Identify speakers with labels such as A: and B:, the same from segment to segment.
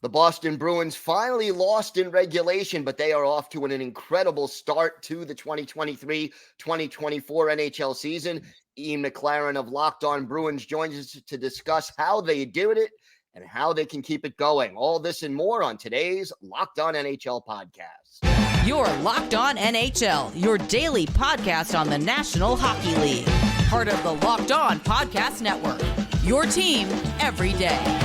A: The Boston Bruins finally lost in regulation, but they are off to an incredible start to the 2023-2024 NHL season. Ian McLaren of Locked On Bruins joins us to discuss how they did it and how they can keep it going. All this and more on today's Locked On NHL podcast.
B: You're Locked On NHL, your daily podcast on the National Hockey League. Part of the Locked On Podcast Network, your team every day.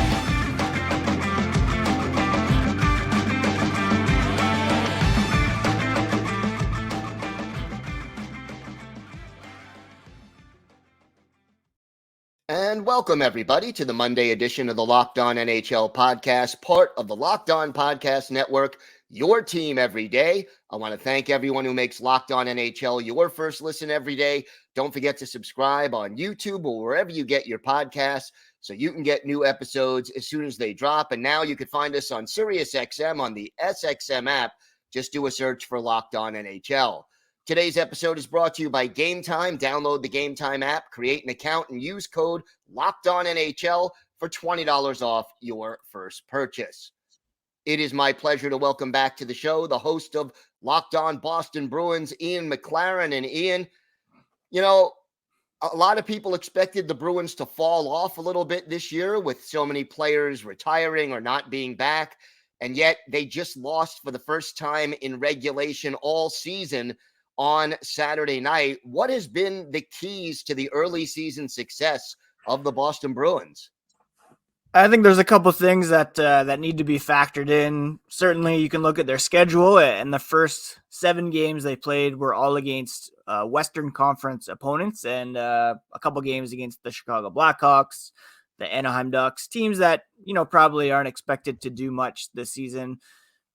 A: And welcome, everybody, to the Monday edition of the Locked On NHL podcast, part of the Locked On Podcast Network, your team every day. I want to thank everyone who makes Locked On NHL your first listen every day. Don't forget to subscribe on YouTube or wherever you get your podcasts so you can get new episodes as soon as they drop. And now you can find us on SiriusXM on the SXM app. Just do a search for Locked On NHL. Today's episode is brought to you by Game Time. Download the Game Time app, create an account, and use code LOCKEDONNHL for $20 off your first purchase. It is my pleasure to welcome back to the show the host of Locked On Boston Bruins, Ian McLaren. And Ian, you know, a lot of people expected the Bruins to fall off a little bit this year with so many players retiring or not being back, and yet they just lost for the first time in regulation all season on Saturday night. What has been the keys to the early season success of the Boston Bruins?
C: I think there's a couple things that need to be factored in. Certainly, you can look at their schedule, and the first 7 games they played were all against Western Conference opponents, and a couple games against the Chicago Blackhawks, the Anaheim Ducks, teams that probably aren't expected to do much this season.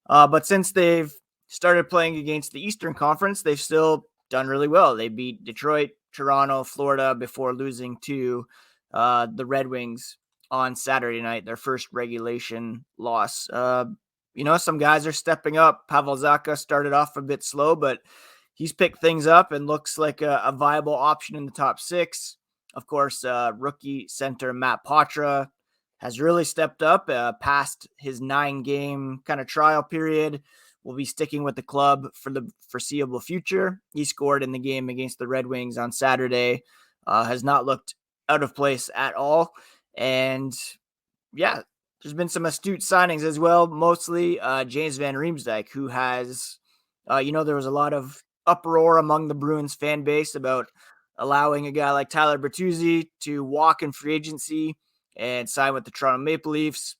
C: But since they've started playing against the Eastern Conference, they've still done really well. They beat Detroit, Toronto, Florida before losing to the Red Wings on Saturday night, their first regulation loss. Some guys are stepping up. Pavel Zacha started off a bit slow, but he's picked things up and looks like a viable option in the top 6. Of course, rookie center Matt Poitras has really stepped up past his 9-game kind of trial period. Will be sticking with the club for the foreseeable future. He scored in the game against the Red Wings on Saturday, has not looked out of place at all. And yeah, there's been some astute signings as well, mostly James Van Riemsdyk, who has, there was a lot of uproar among the Bruins fan base about allowing a guy like Tyler Bertuzzi to walk in free agency and sign with the Toronto Maple Leafs.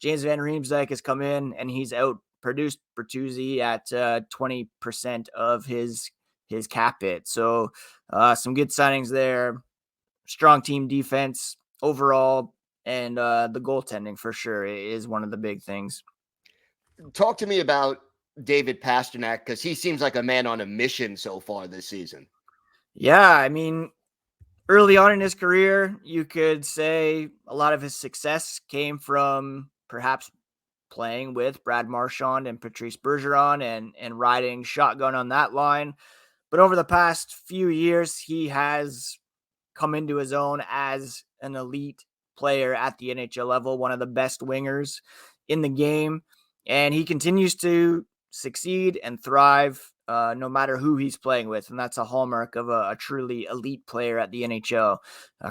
C: James Van Riemsdyk has come in and he's outproduced Bertuzzi at 20% of his cap hit. So some good signings there. Strong team defense overall, and the goaltending for sure is one of the big things.
A: Talk to me about David Pastrnak, because he seems like a man on a mission so far this season.
C: Yeah, I mean, early on in his career, you could say a lot of his success came from perhaps playing with Brad Marchand and Patrice Bergeron and riding shotgun on that line. But over the past few years, he has come into his own as an elite player at the NHL level, one of the best wingers in the game. And he continues to succeed and thrive no matter who he's playing with. And that's a hallmark of a truly elite player at the NHL,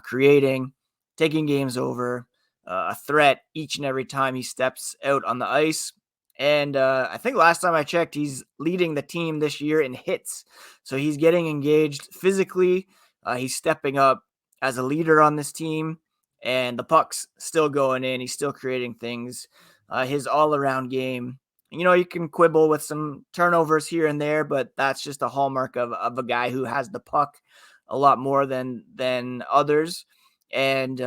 C: creating, taking games over, a threat each and every time he steps out on the ice. And I think last time I checked, he's leading the team this year in hits. So he's getting engaged physically. He's stepping up as a leader on this team, and the puck's still going in. He's still creating things. His all-around game, you can quibble with some turnovers here and there, but that's just a hallmark of a guy who has the puck a lot more than others. And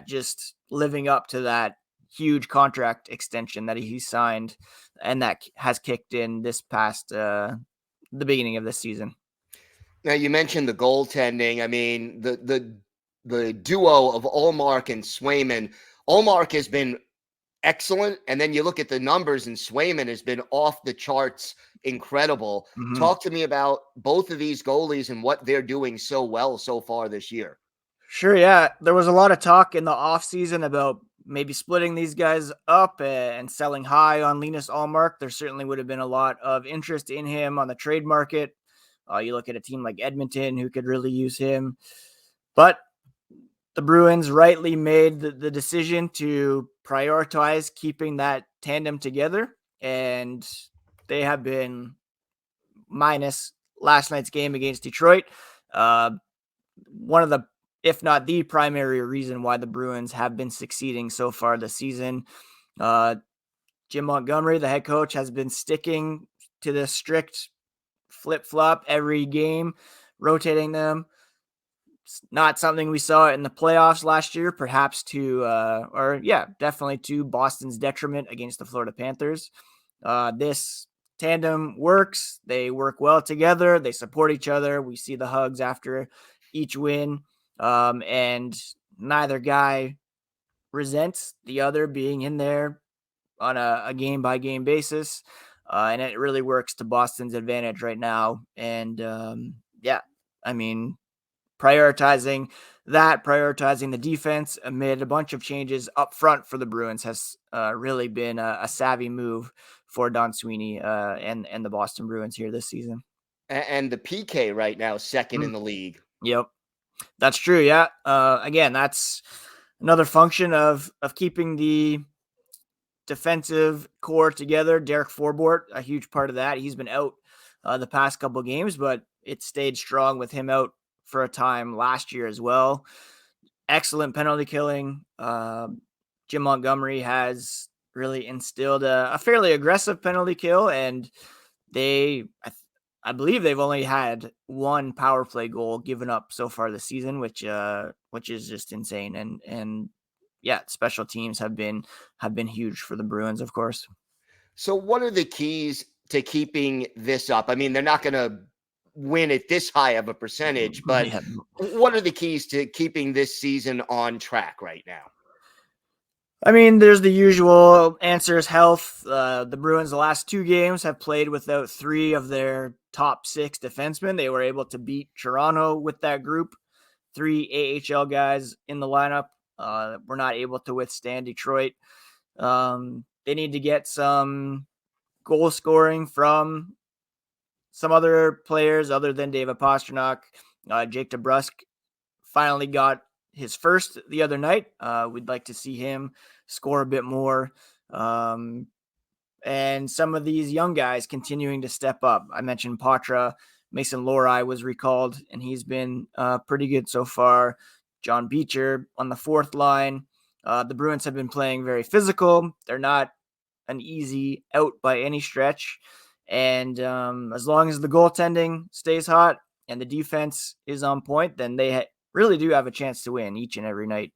C: just living up to that huge contract extension that he signed and that has kicked in this past the beginning of this season.
A: Now, you mentioned the goaltending. I mean, the duo of Ullmark and Swayman. Ullmark has been excellent, and then you look at the numbers, and Swayman has been off the charts incredible. Talk to me about both of these goalies and what they're doing so well so far this year.
C: Sure, yeah. There was a lot of talk in the offseason about maybe splitting these guys up and selling high on Linus Ullmark. There certainly would have been a lot of interest in him on the trade market. You look at a team like Edmonton who could really use him. But the Bruins rightly made the decision to prioritize keeping that tandem together. And they have been, minus last night's game against Detroit, one of the, if not the primary reason why the Bruins have been succeeding so far this season. Jim Montgomery, the head coach, has been sticking to this strict flip-flop every game, rotating them. It's not something we saw in the playoffs last year, perhaps definitely to Boston's detriment against the Florida Panthers. This tandem works. They work well together. They support each other. We see the hugs after each win. And neither guy resents the other being in there on a game-by-game basis. And it really works to Boston's advantage right now. And prioritizing the defense amid a bunch of changes up front for the Bruins has really been a savvy move for Don Sweeney and the Boston Bruins here this season.
A: And the PK right now, second in the league.
C: Yep, that's true. Yeah. Again, that's another function of keeping the defensive core together. Derek Forbort, a huge part of that. He's been out the past couple of games, but it stayed strong with him out for a time last year as well. Excellent penalty killing. Jim Montgomery has really instilled a fairly aggressive penalty kill, and I believe they've only had one power play goal given up so far this season, which is just insane. And yeah, special teams have been huge for the Bruins, of course.
A: So what are the keys to keeping this up? I mean, they're not going to win at this high of a percentage, but what are the keys to keeping this season on track right now?
C: I mean, there's the usual answers: health. The Bruins, the last two games, have played without three of their top six defensemen. They were able to beat Toronto with that group. 3 AHL guys in the lineup. Were not able to withstand Detroit. They need to get some goal scoring from some other players other than David Pastrnak. Jake DeBrusk finally got his first the other night. We'd like to see him score a bit more. And some of these young guys continuing to step up. I mentioned Patra. Mason Lohrei was recalled, and he's been pretty good so far. John Beecher on the fourth line. The Bruins have been playing very physical. They're not an easy out by any stretch. And as long as the goaltending stays hot and the defense is on point, then they really do have a chance to win each and every night,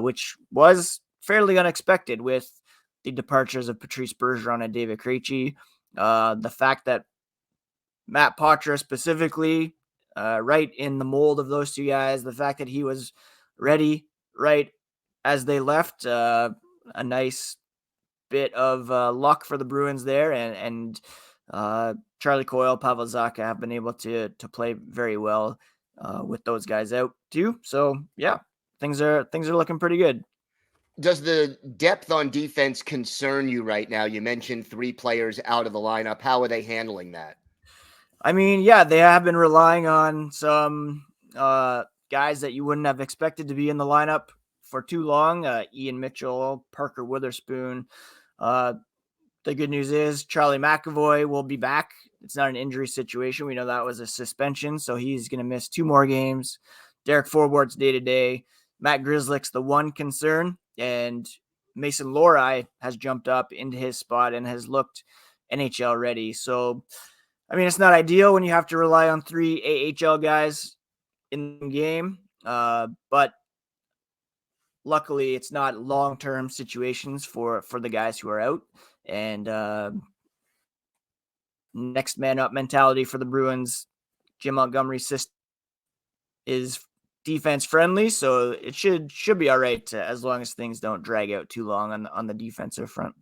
C: which was fairly unexpected with the departures of Patrice Bergeron and David Krejci. The fact that Matt Patra specifically, right in the mold of those two guys, the fact that he was ready right as they left, a nice bit of luck for the Bruins there, and Charlie Coyle, Pavel Zacha have been able to play very well with those guys out too. So yeah, things are looking pretty good.
A: Does the depth on defense concern you right now? You mentioned three players out of the lineup. How are they handling that?
C: I mean, yeah, they have been relying on some guys that you wouldn't have expected to be in the lineup for too long. Ian Mitchell, Parker Witherspoon. The good news is Charlie McAvoy will be back. It's not an injury situation. We know that was a suspension, so he's going to miss 2 more games. Derek Forbort's day-to-day. Matt Grzelcyk's the one concern, and Mason Lohrei has jumped up into his spot and has looked NHL ready. So, I mean, it's not ideal when you have to rely on 3 AHL guys in the game, but luckily it's not long-term situations for the guys who are out. And next man up mentality for the Bruins. Jim Montgomery's system is defense friendly, so it should be all right as long as things don't drag out too long on the defensive front.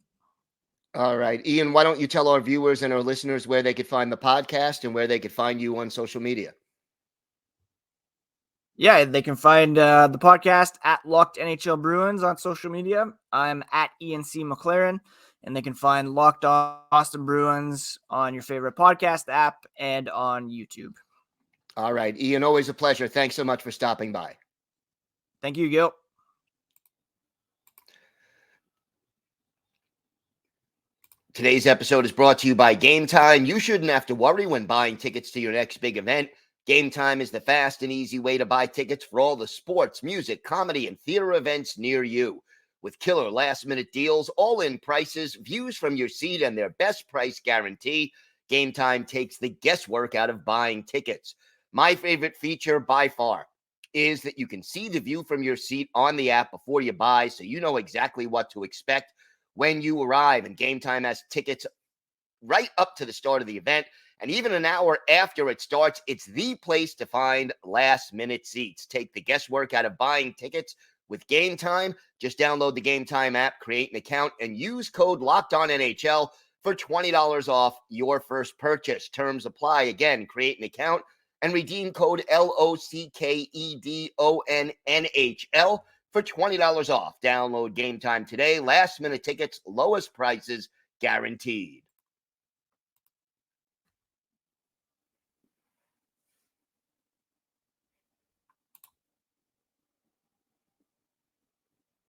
A: All right, Ian, why don't you tell our viewers and our listeners where they could find the podcast and where they could find you on social media?
C: Yeah, they can find the podcast at Locked NHL Bruins on social media. I'm at ENC McLaren, and they can find Locked On Boston Bruins on your favorite podcast app and on YouTube.
A: All right, Ian, always a pleasure. Thanks so much for stopping by.
C: Thank you, Gil.
A: Today's episode is brought to you by Game Time. You shouldn't have to worry when buying tickets to your next big event. Game Time is the fast and easy way to buy tickets for all the sports, music, comedy, and theater events near you. With killer last-minute deals, all-in prices, views from your seat, and their best price guarantee, Game Time takes the guesswork out of buying tickets. My favorite feature by far is that you can see the view from your seat on the app before you buy, so you know exactly what to expect when you arrive. And Game Time has tickets right up to the start of the event. And even an hour after it starts, it's the place to find last-minute seats. Take the guesswork out of buying tickets with Game Time. Just download the Game Time app, create an account, and use code LOCKEDONNHL for $20 off your first purchase. Terms apply. Again, create an account and redeem code LOCKEDONNHL for $20 off. Download Game Time today. Last-minute tickets, lowest prices guaranteed.